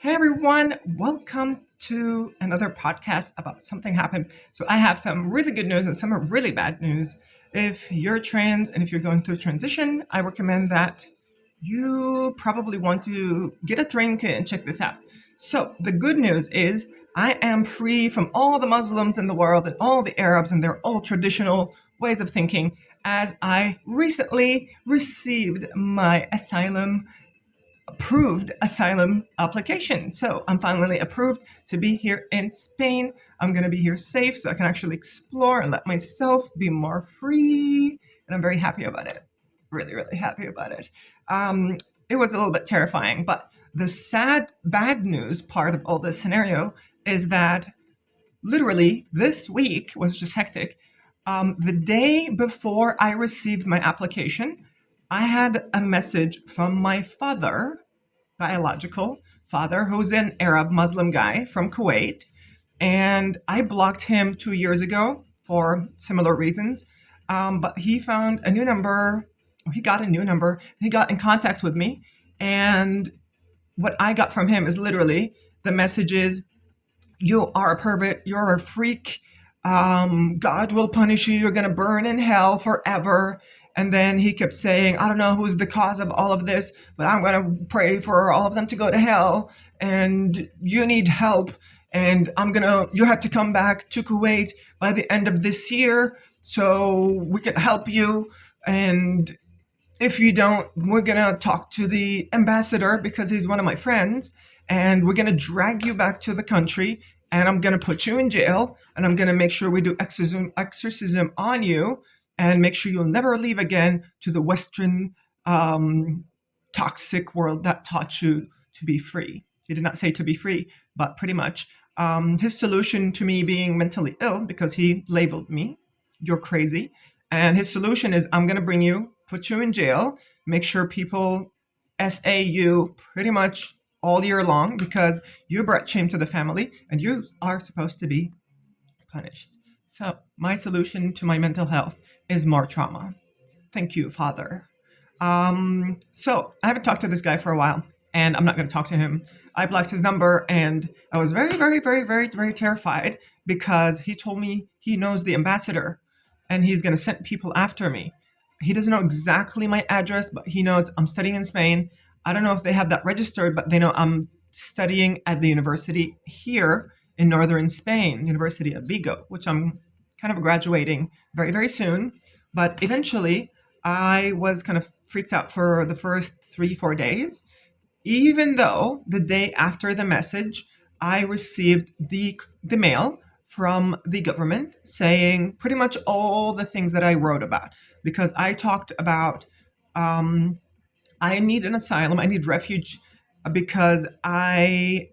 Hey everyone, welcome to another podcast about something happened. So, I have some really good news and some really bad news. If you're trans and if you're going through transition, I recommend that you probably want to get a drink and check this out. So, the good news is I am free from all the Muslims in the world and all the Arabs and their old traditional ways of thinking, as I recently received my approved asylum application. So I'm finally approved to be here in Spain. I'm going to be here safe so I can actually explore and let myself be more free. And I'm very happy about it. Really, really happy about it. Um, it was a little bit terrifying, but the sad, bad news part of all this scenario is that literally this week was just hectic. The day before I received my application, I had a message from my father, biological father, who's an Arab Muslim guy from Kuwait. And I blocked him 2 years ago for similar reasons. But he found a new number, he got a new number, he got in contact with me. And what I got from him is literally the messages: you are a pervert, you're a freak, God will punish you, you're gonna burn in hell forever. And then he kept saying, I don't know who's the cause of all of this, but I'm gonna pray for all of them to go to hell, and you need help, and you have to come back to Kuwait by the end of this year so we can help you. And if you don't, we're gonna talk to the ambassador because he's one of my friends, and we're gonna drag you back to the country, and I'm gonna put you in jail, and I'm gonna make sure we do exorcism on you, and make sure you'll never leave again to the Western toxic world that taught you to be free. He did not say to be free, but pretty much. His solution to me being mentally ill, because he labeled me, you're crazy. And his solution is, I'm going to bring you, put you in jail, make sure people SA you pretty much all year long because you brought shame to the family and you are supposed to be punished. So, my solution to my mental health is more trauma. Thank you, Father. So I haven't talked to this guy for a while, and I'm not going to talk to him. I blocked his number, and I was very, very, very, very, very terrified because he told me he knows the ambassador, and he's going to send people after me. He doesn't know exactly my address, but he knows I'm studying in Spain. I don't know if they have that registered, but they know I'm studying at the university here in northern Spain, University of Vigo, which I'm kind of graduating very, very soon. But eventually, I was kind of freaked out for the first 3, 4 days, even though the day after the message, I received the mail from the government saying pretty much all the things that I wrote about. Because I talked about I need an asylum, I need refuge because I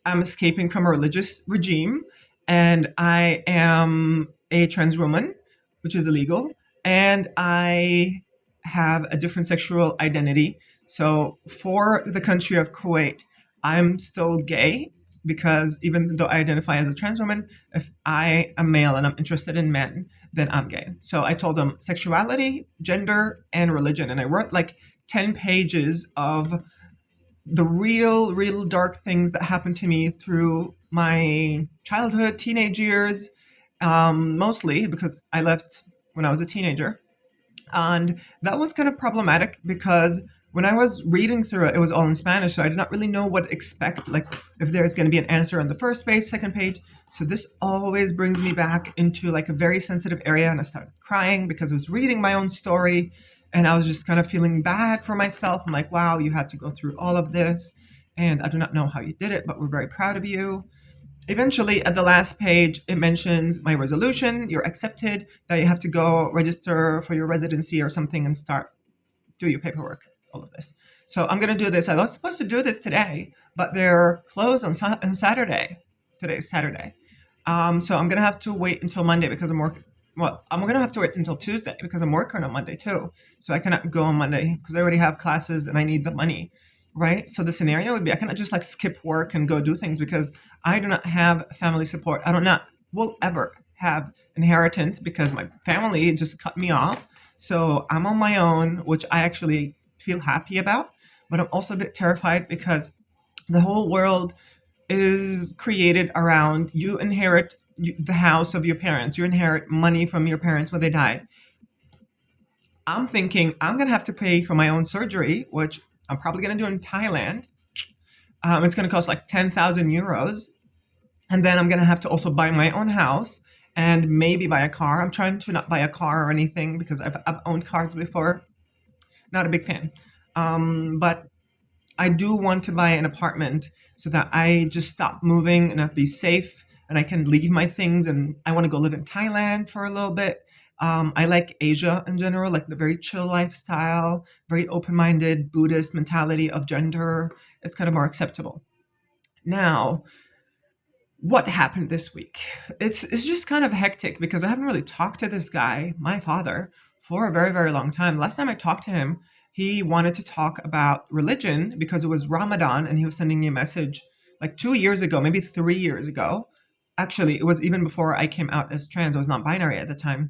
am escaping from a religious regime, and I am a trans woman, which is illegal, and I have a different sexual identity. So for the country of Kuwait, I'm still gay because even though I identify as a trans woman, if I am male and I'm interested in men, then I'm gay. So I told them sexuality, gender, and religion. And I wrote like 10 pages of the real dark things that happened to me through my childhood, teenage years, mostly because I left when I was a teenager. And that was kind of problematic because when I was reading through it, it was all in Spanish, so I did not really know what to expect, like if there's going to be an answer on the first page, second page. So this always brings me back into like a very sensitive area, and I started crying because I was reading my own story, and I was just kind of feeling bad for myself. I'm like, wow, you had to go through all of this, and I do not know how you did it, but we're very proud of you. Eventually, at the last page, it mentions my resolution. You're accepted. Now you have to go register for your residency or something and start do your paperwork. All of this. So I'm gonna do this. I was supposed to do this today, but they're closed on Saturday. Today's Saturday. So I'm gonna have to wait until Monday because I'm working. Well, I'm gonna have to wait until Tuesday because I'm working on Monday too. So I cannot go on Monday because I already have classes and I need the money, right? So the scenario would be I cannot just like skip work and go do things because I do not have family support. I do not will ever have inheritance because my family just cut me off. So I'm on my own, which I actually feel happy about, but I'm also a bit terrified because The whole world is created around you inherit the house of your parents. You inherit money from your parents when they die. I'm thinking I'm gonna have to pay for my own surgery, which I'm probably gonna do in Thailand. It's gonna cost like 10,000 euros, and then I'm gonna have to also buy my own house and maybe buy a car. I'm trying to not buy a car or anything because I've owned cars before. Not a big fan, but I do want to buy an apartment so that I just stop moving and I be safe and I can leave my things. And I want to go live in Thailand for a little bit. I like Asia in general, like the very chill lifestyle, very open minded Buddhist mentality of gender. It's kind of more acceptable. Now, what happened this week? It's just kind of hectic because I haven't really talked to this guy, my father, for a very, very long time. Last time I talked to him, he wanted to talk about religion because it was Ramadan and he was sending me a message like 2 years ago, maybe 3 years ago. Actually, it was even before I came out as trans. I was not binary at the time.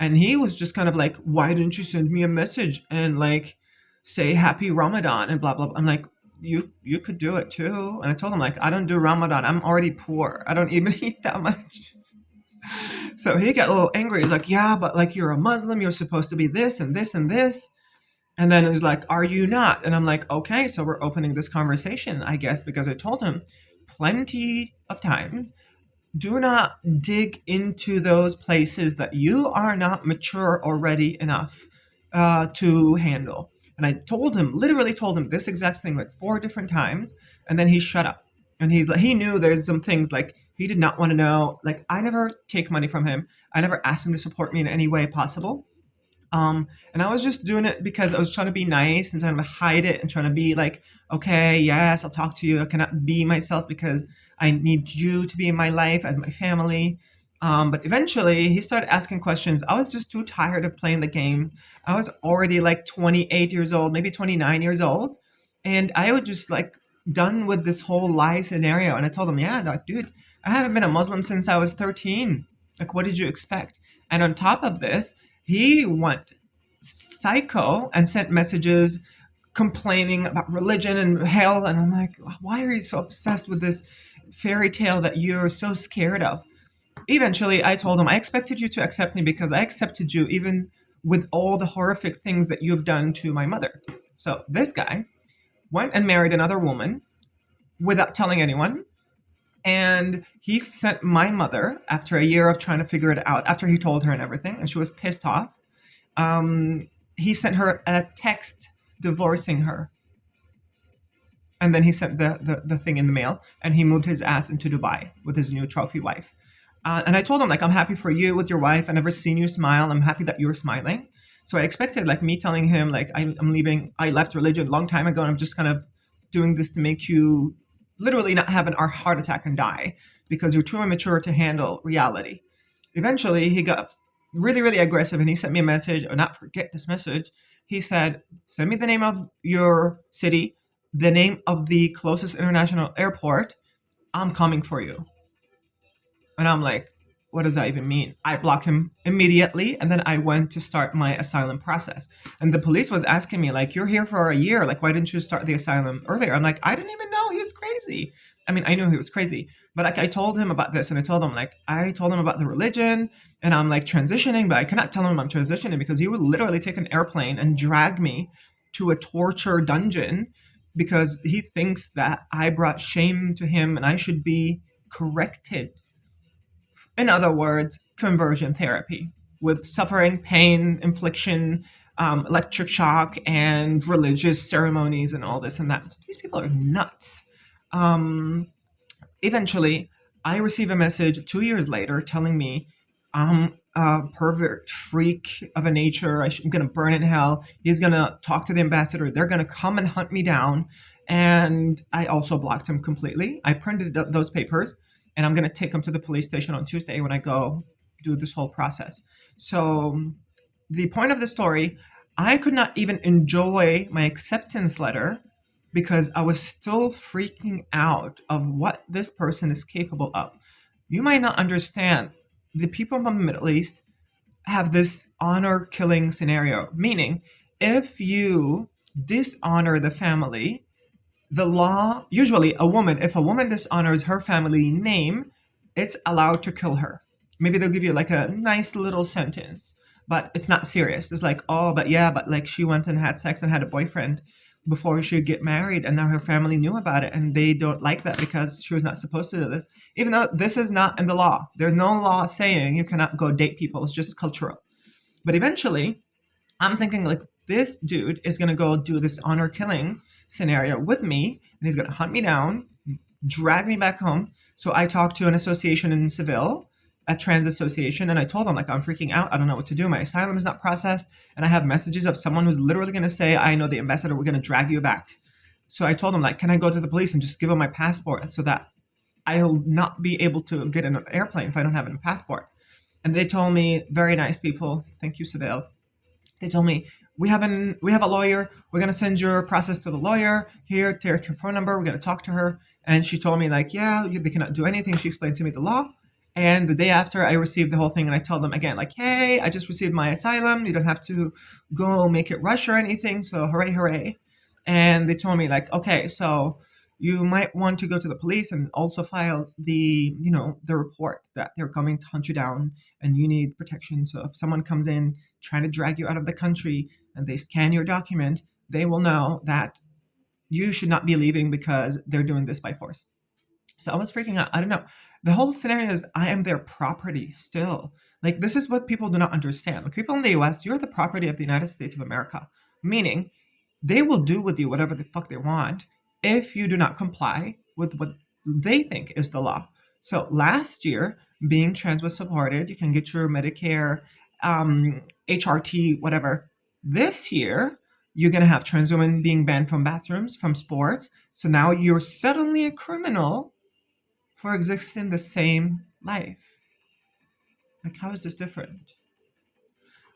And he was just kind of like, why didn't you send me a message and like say happy Ramadan and blah blah blah. I'm like, you could do it too. And I told him like I don't do Ramadan. I'm already poor. I don't even eat that much. So he got a little angry. He's like, yeah, but like you're a Muslim, you're supposed to be this and this and this. And then he's like, are you not? And I'm like, okay, so we're opening this conversation, I guess, because I told him plenty of times, do not dig into those places that you are not mature or ready enough to handle. And I told him, literally told him this exact thing like 4 different times, and then he shut up. And he's like, he knew there's some things like he did not want to know. Like I never take money from him. I never asked him to support me in any way possible. And I was just doing it because I was trying to be nice and trying to hide it and trying to be like, okay, yes, I'll talk to you. I cannot be myself because I need you to be in my life as my family. But eventually he started asking questions. I was just too tired of playing the game. I was already like 28 years old, maybe 29 years old. And I was just like done with this whole lie scenario. And I told him, yeah, like, dude, I haven't been a Muslim since I was 13. Like, what did you expect? And on top of this, he went psycho and sent messages complaining about religion and hell. And I'm like, why are you so obsessed with this fairy tale that you're so scared of? Eventually, I told him, I expected you to accept me because I accepted you even with all the horrific things that you've done to my mother. So this guy went and married another woman without telling anyone. And he sent my mother, after a year of trying to figure it out, after he told her and everything, and she was pissed off, he sent her a text divorcing her. And then he sent the thing in the mail and he moved his ass into Dubai with his new trophy wife. And I told him, like, I'm happy for you with your wife. I never seen you smile. I'm happy that you're smiling. So I expected, like, me telling him, like, I'm leaving. I left religion a long time ago and I'm just kind of doing this to make you literally not have an heart attack and die because you're too immature to handle reality. Eventually, he got really, really aggressive and he sent me a message, or not forget this message. He said, send me the name of your city, the name of the closest international airport. I'm coming for you. And I'm like, what does that even mean? I blocked him immediately. And then I went to start my asylum process. And the police was asking me, like, you're here for a year. Like, why didn't you start the asylum earlier? I'm like, I didn't even know he was crazy. I mean, I knew he was crazy. But like, I told him about this and I told him about the religion and I'm like transitioning, but I cannot tell him I'm transitioning because he would literally take an airplane and drag me to a torture dungeon because he thinks that I brought shame to him and I should be corrected. In other words, conversion therapy with suffering, pain, infliction, electric shock, and religious ceremonies and all this and that. These people are nuts. Um, Eventually, I receive a message 2 years later telling me I'm a pervert freak of a nature. I'm going to burn in hell. He's going to talk to the ambassador. They're going to come and hunt me down. And I also blocked him completely. I printed those papers and I'm going to take them to the police station on Tuesday when I go do this whole process. So, the point of the story, I could not even enjoy my acceptance letter because I was still freaking out of what this person is capable of. You might not understand. The people from the Middle East have this honor killing scenario, meaning if you dishonor the family, the law, usually a woman, if a woman dishonors her family name, it's allowed to kill her. Maybe they'll give you like a nice little sentence, but it's not serious. It's like, oh, but yeah, but like she went and had sex and had a boyfriend before she would get married, and now her family knew about it, and they don't like that because she was not supposed to do this. Even though this is not in the law, there's no law saying you cannot go date people. It's just cultural. But eventually, I'm thinking like this dude is gonna go do this honor killing scenario with me, and he's gonna hunt me down, drag me back home. So I talked to an association in Seville, a trans association, and I told them like I'm freaking out. I don't know what to do. My asylum is not processed, and I have messages of someone who's literally gonna say, "I know the ambassador. We're gonna drag you back." So I told them like, "Can I go to the police and just give them my passport so that I'll not be able to get in an airplane if I don't have a passport?" And they told me, very nice people. Thank you, Seville. They told me we have a lawyer. We're gonna send your process to the lawyer. Here, take her phone number. We're gonna talk to her. And she told me like, yeah, they cannot do anything. She explained to me the law. And the day after, I received the whole thing, and I told them again like, hey, I just received my asylum. You don't have to go make it rush or anything. So hooray, hooray! And they told me like, okay, so you might want to go to the police and also file the report that they're coming to hunt you down and you need protection. So if someone comes in trying to drag you out of the country and they scan your document, they will know that you should not be leaving because they're doing this by force. So I was freaking out. I don't know. The whole scenario is I am their property still. Like, this is what people do not understand. Like, people in the US, you're the property of the United States of America, meaning they will do with you whatever the fuck they want if you do not comply with what they think is the law. So last year, being trans was supported. You can get your Medicare, HRT, whatever. This year, you're going to have trans women being banned from bathrooms, from sports. So now you're suddenly a criminal for existing the same life. Like, how is this different?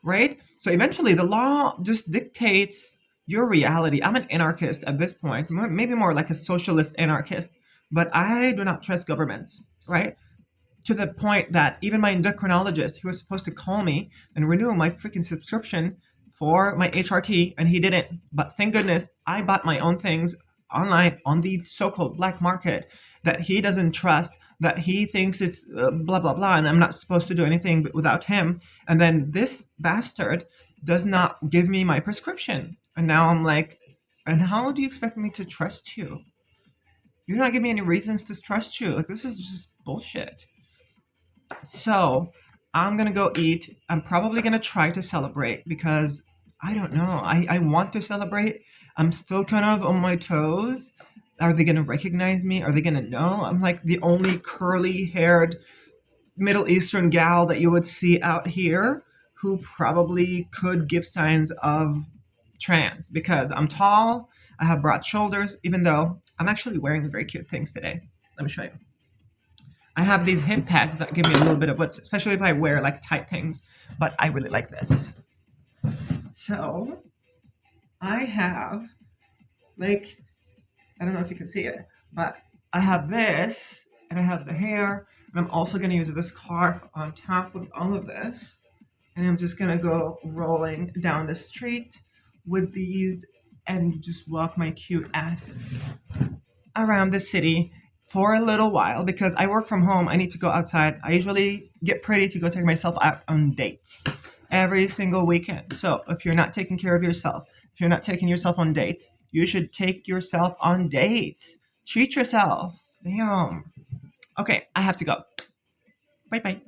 Right? So eventually, the law just dictates your reality. I'm an anarchist at this point, maybe more like a socialist anarchist, but I do not trust governments, right? To the point that even my endocrinologist, who was supposed to call me and renew my freaking subscription for my HRT, and he didn't. But thank goodness I bought my own things online on the so-called black market that he doesn't trust, that he thinks it's blah blah blah, and I'm not supposed to do anything without him. And then this bastard does not give me my prescription, and now I'm like, and how do you expect me to trust you? You're not giving me any reasons to trust you. Like, this is just bullshit. So I'm gonna go eat. I'm probably gonna try to celebrate because I don't know. I want to celebrate. I'm still kind of on my toes. Are they gonna recognize me? Are they gonna know? I'm like the only curly haired Middle Eastern gal that you would see out here who probably could give signs of trans because I'm tall, I have broad shoulders, even though I'm actually wearing very cute things today. Let me show you. I have these hip pads that give me a little bit of width, especially if I wear like tight things, but I really like this. So I have like, I don't know if you can see it, but I have this and I have the hair, and I'm also going to use this scarf on top with all of this. And I'm just going to go rolling down the street with these and just walk my cute ass around the city for a little while because I work from home. I need to go outside. I usually get pretty to go take myself out on dates every single weekend. So if you're not taking care of yourself, if you're not taking yourself on dates, you should take yourself on dates. Treat yourself. Damn. Okay, I have to go. Bye bye.